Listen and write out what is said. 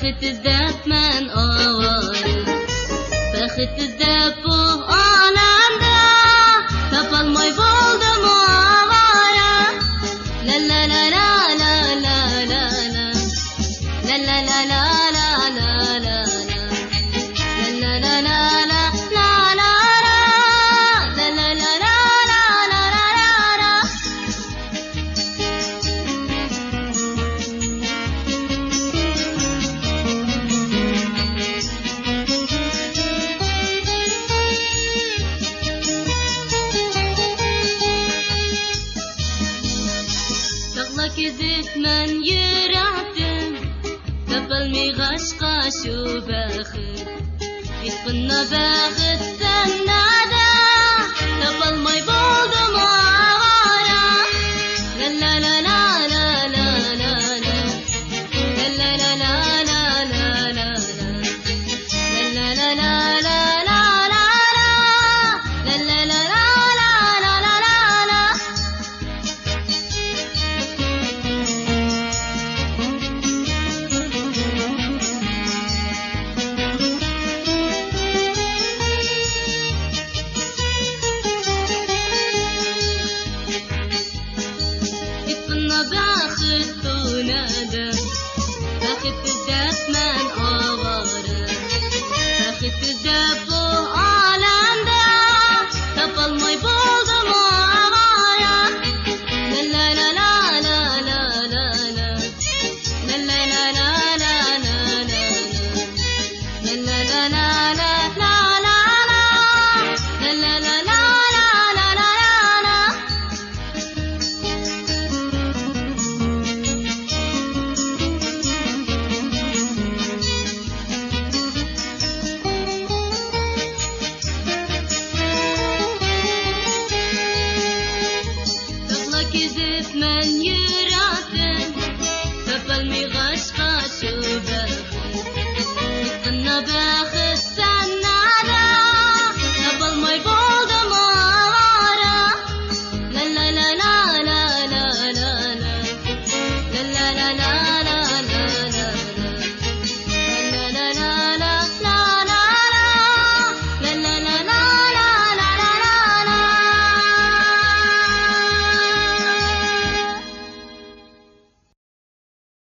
بخت الدب من آواره بخت الدب و آلنده تپل مای بولدم و آواره لا لا لا لا لا لا لا لا لا لا لا لا لا كذبت من يرعتم قبل مي غشقاش وباخد يتقنا باخد